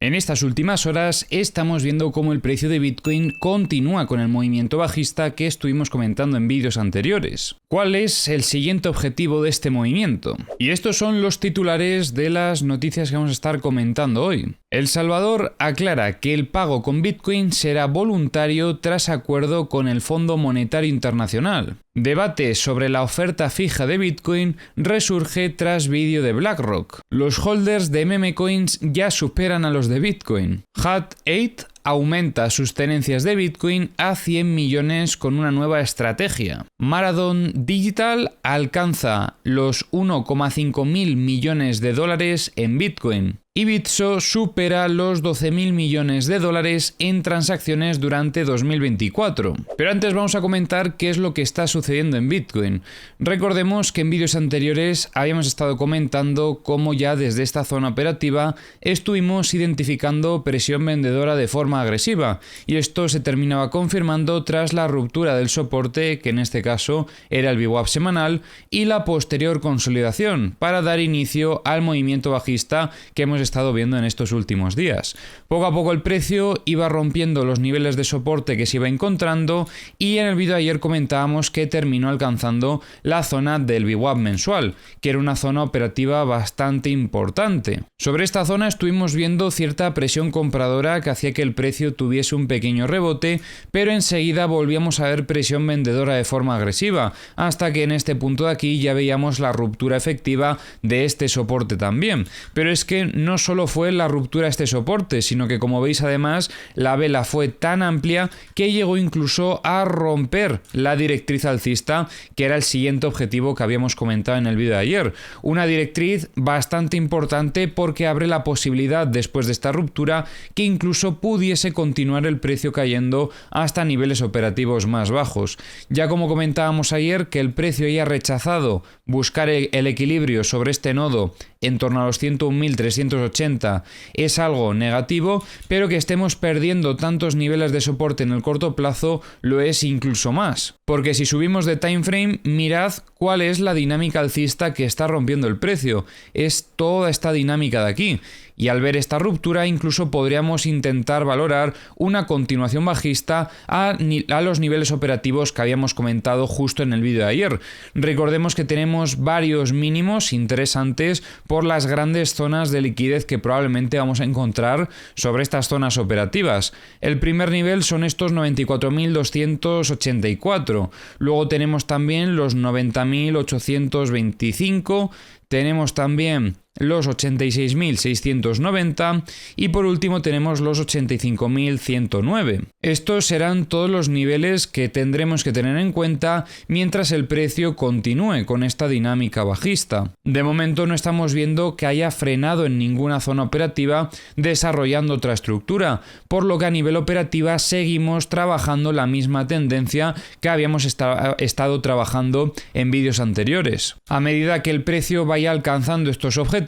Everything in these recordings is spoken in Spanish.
En estas últimas horas estamos viendo cómo el precio de Bitcoin continúa con el movimiento bajista que estuvimos comentando en vídeos anteriores. ¿Cuál es el siguiente objetivo de este movimiento? Y estos son los titulares de las noticias que vamos a estar comentando hoy. El Salvador aclara que el pago con Bitcoin será voluntario tras acuerdo con el Fondo Monetario Internacional. Debate sobre la oferta fija de Bitcoin resurge tras vídeo de BlackRock. Los holders de meme coins ya superan a los de Bitcoin. Hut8 aumenta sus tenencias de Bitcoin a 100 millones con una nueva estrategia. Marathon Digital alcanza los 1,5 mil millones de dólares en Bitcoin. Y Bitso supera los 12.000 millones de dólares en transacciones durante 2024. Pero antes vamos a comentar qué es lo que está sucediendo en Bitcoin. Recordemos que en vídeos anteriores habíamos estado comentando cómo ya desde esta zona operativa estuvimos identificando presión vendedora de forma agresiva, y esto se terminaba confirmando tras la ruptura del soporte, que en este caso era el VWAP semanal, y la posterior consolidación para dar inicio al movimiento bajista que hemos estado viendo en estos últimos días. Poco a poco el precio iba rompiendo los niveles de soporte que se iba encontrando, y en el vídeo de ayer comentábamos que terminó alcanzando la zona del VWAP mensual, que era una zona operativa bastante importante. Sobre esta zona estuvimos viendo cierta presión compradora que hacía que el precio tuviese un pequeño rebote, pero enseguida volvíamos a ver presión vendedora de forma agresiva, hasta que en este punto de aquí ya veíamos la ruptura efectiva de este soporte también. Pero es que no solo fue la ruptura de este soporte, sino que, como veis, además la vela fue tan amplia que llegó incluso a romper la directriz alcista, que era el siguiente objetivo que habíamos comentado en el vídeo de ayer. Una directriz bastante importante porque abre la posibilidad, después de esta ruptura, que incluso pudiese continuar el precio cayendo hasta niveles operativos más bajos. Ya como comentábamos ayer, que el precio haya rechazado buscar el equilibrio sobre este nodo en torno a los 101.380 es algo negativo, pero que estemos perdiendo tantos niveles de soporte en el corto plazo lo es incluso más. Porque si subimos de time frame, mirad cuál es la dinámica alcista que está rompiendo el precio. Es toda esta dinámica de aquí. Y al ver esta ruptura incluso podríamos intentar valorar una continuación bajista a los niveles operativos que habíamos comentado justo en el vídeo de ayer. Recordemos que tenemos varios mínimos interesantes por las grandes zonas de liquidez que probablemente vamos a encontrar sobre estas zonas operativas. El primer nivel son estos 94.284. Luego tenemos también los 90.825. Tenemos también los 86.690 y por último tenemos los 85.109. Estos serán todos los niveles que tendremos que tener en cuenta mientras el precio continúe con esta dinámica bajista. De momento no estamos viendo que haya frenado en ninguna zona operativa desarrollando otra estructura, por lo que a nivel operativa seguimos trabajando la misma tendencia que habíamos estado trabajando en vídeos anteriores. A medida que el precio vaya alcanzando estos objetivos,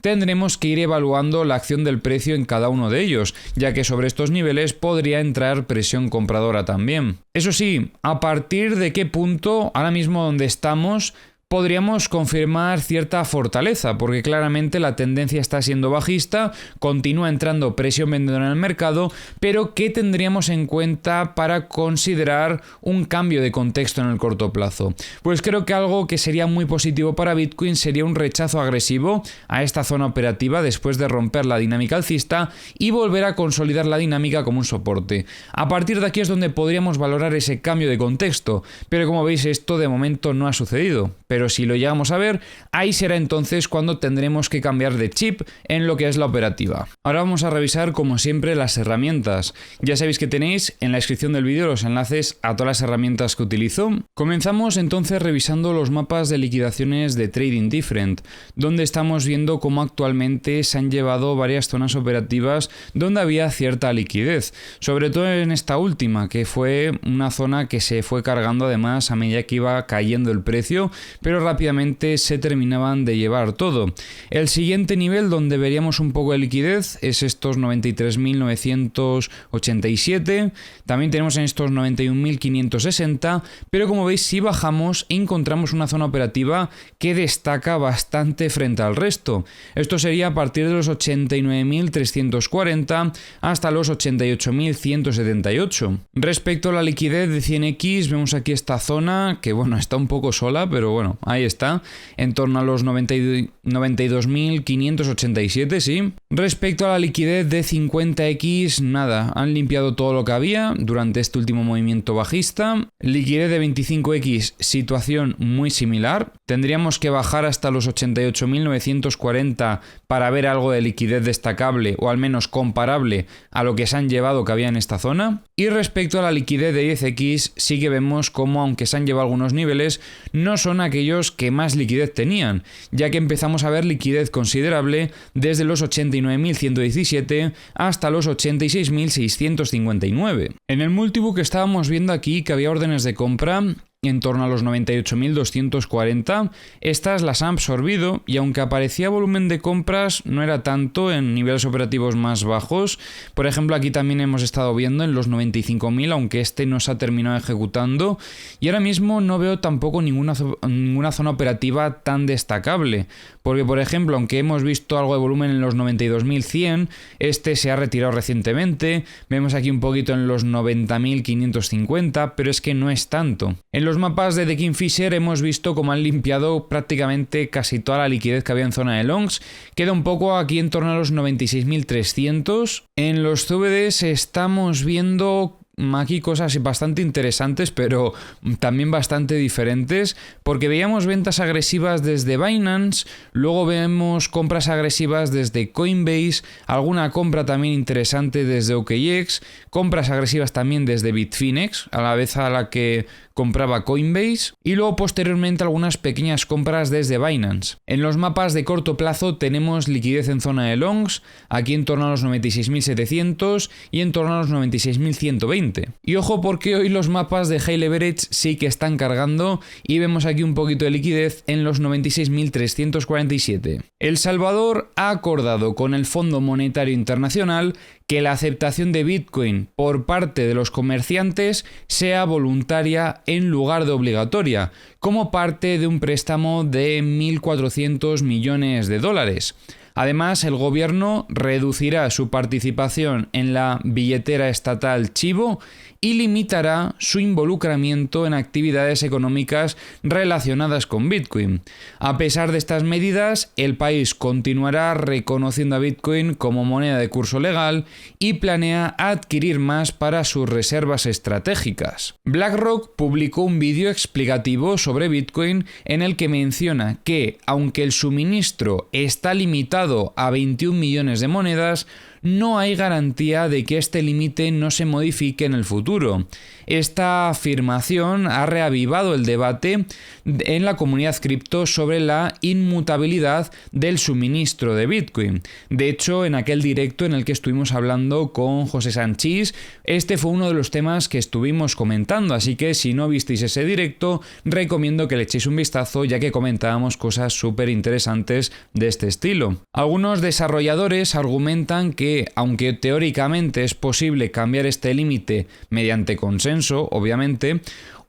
tendremos que ir evaluando la acción del precio en cada uno de ellos, ya que sobre estos niveles podría entrar presión compradora también. Eso sí, ¿a partir de qué punto, ahora mismo donde estamos, podríamos confirmar cierta fortaleza? Porque claramente la tendencia está siendo bajista, continúa entrando presión vendedora en el mercado, pero ¿qué tendríamos en cuenta para considerar un cambio de contexto en el corto plazo? Pues creo que algo que sería muy positivo para Bitcoin sería un rechazo agresivo a esta zona operativa después de romper la dinámica alcista y volver a consolidar la dinámica como un soporte. A partir de aquí es donde podríamos valorar ese cambio de contexto, pero como veis esto de momento no ha sucedido. Pero si lo llegamos a ver, ahí será entonces cuando tendremos que cambiar de chip en lo que es la operativa. Ahora vamos a revisar como siempre las herramientas. Ya sabéis que tenéis en la descripción del vídeo los enlaces a todas las herramientas que utilizo. Comenzamos entonces revisando los mapas de liquidaciones de Trading Different, donde estamos viendo cómo actualmente se han llevado varias zonas operativas donde había cierta liquidez, sobre todo en esta última, que fue una zona que se fue cargando además a medida que iba cayendo el precio, pero rápidamente se terminaban de llevar todo. El siguiente nivel donde veríamos un poco de liquidez es estos 93.987, también tenemos en estos 91.560, pero como veis, si bajamos encontramos una zona operativa que destaca bastante frente al resto. Esto sería a partir de los 89.340 hasta los 88.178. Respecto a la liquidez de 100x, vemos aquí esta zona que bueno, está un poco sola, pero bueno, ahí está, en torno a los 92.587, sí. Respecto a la liquidez de 50x, nada, han limpiado todo lo que había durante este último movimiento bajista. Liquidez de 25x, situación muy similar. Tendríamos que bajar hasta los 88.940 para ver algo de liquidez destacable o al menos comparable a lo que se han llevado que había en esta zona. Y respecto a la liquidez de 10x, sí que vemos como aunque se han llevado algunos niveles, no son aquellos que más liquidez tenían, ya que empezamos a ver liquidez considerable desde los 89.117 hasta los 86.659. En el multibook estábamos viendo aquí que había órdenes de compra en torno a los 98.240, estas las han absorbido y aunque aparecía volumen de compras no era tanto en niveles operativos más bajos. Por ejemplo, aquí también hemos estado viendo en los 95.000, aunque este no se ha terminado ejecutando, y ahora mismo no veo tampoco ninguna zona operativa tan destacable, porque por ejemplo, aunque hemos visto algo de volumen en los 92.100, este se ha retirado recientemente, vemos aquí un poquito en los 90.550, pero es que no es tanto. En los mapas de The Kingfisher hemos visto cómo han limpiado prácticamente casi toda la liquidez que había en zona de longs. Queda un poco aquí en torno a los 96.300. En los CVDs estamos viendo aquí cosas bastante interesantes, pero también bastante diferentes, porque veíamos ventas agresivas desde Binance, luego vemos compras agresivas desde Coinbase, alguna compra también interesante desde OKX, compras agresivas también desde Bitfinex, a la vez a la que compraba Coinbase, y luego posteriormente algunas pequeñas compras desde Binance. En los mapas de corto plazo tenemos liquidez en zona de longs, aquí en torno a los 96.700 y en torno a los 96.120. Y ojo porque hoy los mapas de High Leverage sí que están cargando y vemos aquí un poquito de liquidez en los 96.347. El Salvador ha acordado con el Fondo Monetario Internacional que la aceptación de Bitcoin por parte de los comerciantes sea voluntaria en lugar de obligatoria, como parte de un préstamo de 1.400 millones de dólares. Además, el gobierno reducirá su participación en la billetera estatal Chivo y limitará su involucramiento en actividades económicas relacionadas con Bitcoin. A pesar de estas medidas, el país continuará reconociendo a Bitcoin como moneda de curso legal y planea adquirir más para sus reservas estratégicas. BlackRock publicó un vídeo explicativo sobre Bitcoin en el que menciona que, aunque el suministro está limitado a 21 millones de monedas, no hay garantía de que este límite no se modifique en el futuro. Esta afirmación ha reavivado el debate en la comunidad cripto sobre la inmutabilidad del suministro de Bitcoin. De hecho, en aquel directo en el que estuvimos hablando con José Sanchís, este fue uno de los temas que estuvimos comentando, así que si no visteis ese directo, recomiendo que le echéis un vistazo, ya que comentábamos cosas súper interesantes de este estilo. Algunos desarrolladores argumentan que, aunque teóricamente es posible cambiar este límite mediante consenso, obviamente,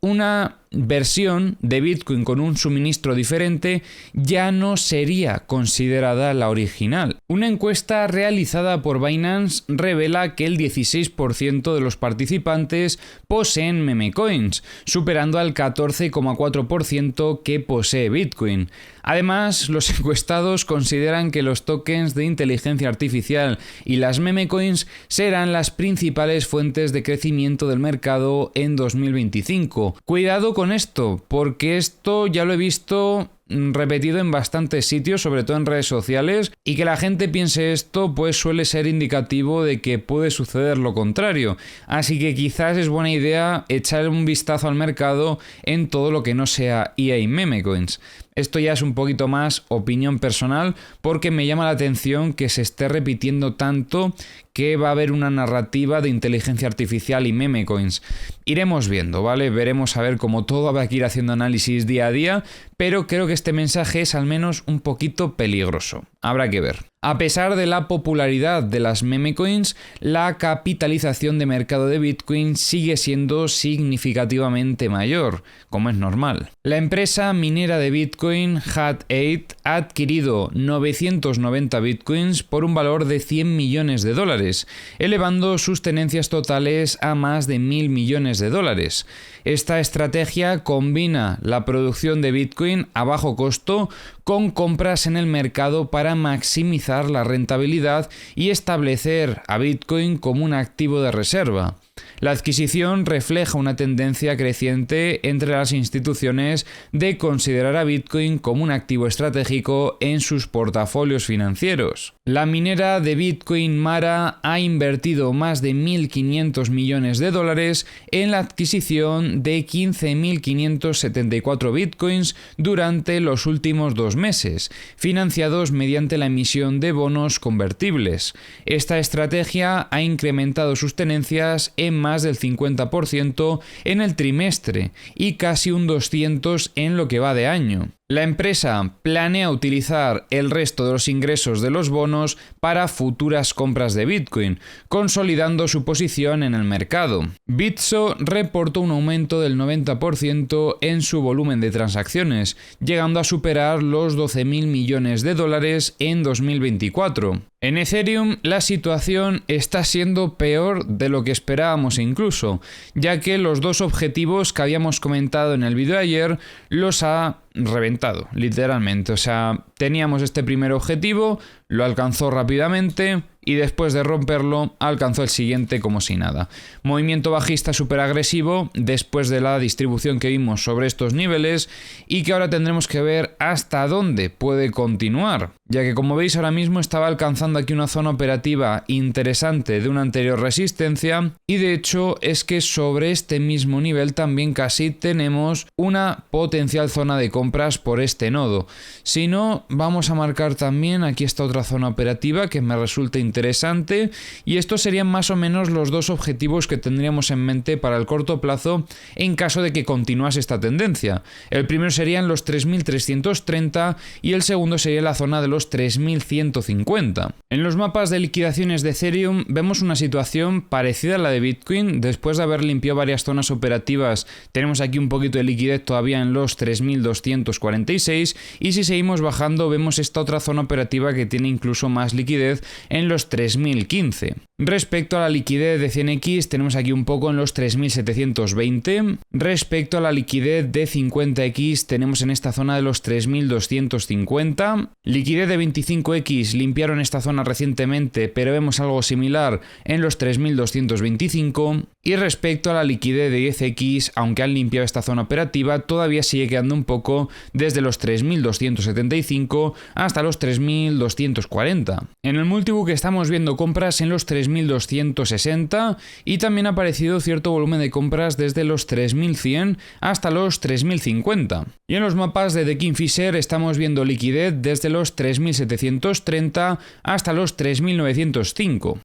una versión de Bitcoin con un suministro diferente ya no sería considerada la original. Una encuesta realizada por Binance revela que el 16% de los participantes poseen memecoins, superando al 14,4% que posee Bitcoin. Además, los encuestados consideran que los tokens de inteligencia artificial y las memecoins serán las principales fuentes de crecimiento del mercado en 2025. Cuidado con esto, porque esto ya lo he visto repetido en bastantes sitios, sobre todo en redes sociales, y que la gente piense esto pues suele ser indicativo de que puede suceder lo contrario. Así que quizás es buena idea echar un vistazo al mercado en todo lo que no sea EA y memecoins. Esto ya es un poquito más opinión personal, porque me llama la atención que se esté repitiendo tanto que va a haber una narrativa de inteligencia artificial y meme coins. Iremos viendo, ¿vale? Veremos a ver cómo todo, habrá que ir haciendo análisis día a día, pero creo que este mensaje es al menos un poquito peligroso. Habrá que ver. A pesar de la popularidad de las meme coins, la capitalización de mercado de Bitcoin sigue siendo significativamente mayor, como es normal. La empresa minera de Bitcoin Hut 8 ha adquirido 990 Bitcoins por un valor de 100 millones de dólares, elevando sus tenencias totales a más de 1.000 millones de dólares. Esta estrategia combina la producción de Bitcoin a bajo costo con compras en el mercado para maximizar la rentabilidad y establecer a Bitcoin como un activo de reserva. La adquisición refleja una tendencia creciente entre las instituciones de considerar a Bitcoin como un activo estratégico en sus portafolios financieros. La minera de Bitcoin Mara ha invertido más de 1.500 millones de dólares en la adquisición de 15.574 Bitcoins durante los últimos 2 meses, financiados mediante la emisión de bonos convertibles. Esta estrategia ha incrementado sus tenencias en más del 50% en el trimestre y casi un 200% en lo que va de año. La empresa planea utilizar el resto de los ingresos de los bonos para futuras compras de Bitcoin, consolidando su posición en el mercado. Bitso reportó un aumento del 90% en su volumen de transacciones, llegando a superar los 12.000 millones de dólares en 2024. En Ethereum la situación está siendo peor de lo que esperábamos incluso, ya que los 2 objetivos que habíamos comentado en el vídeo de ayer los ha reventado, literalmente. O sea, teníamos este primer objetivo, lo alcanzó rápidamente y después de romperlo alcanzó el siguiente como si nada. Movimiento bajista súper agresivo después de la distribución que vimos sobre estos niveles y que ahora tendremos que ver hasta dónde puede continuar, ya que como veis ahora mismo estaba alcanzando aquí una zona operativa interesante de una anterior resistencia y de hecho es que sobre este mismo nivel también casi tenemos una potencial zona de compras por este nodo. Si no, vamos a marcar también aquí esta otra zona operativa que me resulta interesante y estos serían más o menos los 2 objetivos que tendríamos en mente para el corto plazo en caso de que continuase esta tendencia. El primero serían los 3.330 y el segundo sería la zona de los 3.150. En los mapas de liquidaciones de Ethereum vemos una situación parecida a la de Bitcoin. Después de haber limpiado varias zonas operativas tenemos aquí un poquito de liquidez todavía en los 3.246 y si seguimos bajando vemos esta otra zona operativa que tiene incluso más liquidez en los 3.015. Respecto a la liquidez de 100x tenemos aquí un poco en los 3.720. Respecto a la liquidez de 50x tenemos en esta zona de los 3.250. Liquidez de 25x limpiaron esta zona recientemente, pero vemos algo similar en los 3.225. Y respecto a la liquidez de 10x, aunque han limpiado esta zona operativa, todavía sigue quedando un poco desde los 3.275 hasta los 3.240. En el multibook estamos viendo compras en los 3.260 y también ha aparecido cierto volumen de compras desde los 3.100 hasta los 3.050. Y en los mapas de The Kingfisher estamos viendo liquidez desde los 3.730 hasta los 3.905.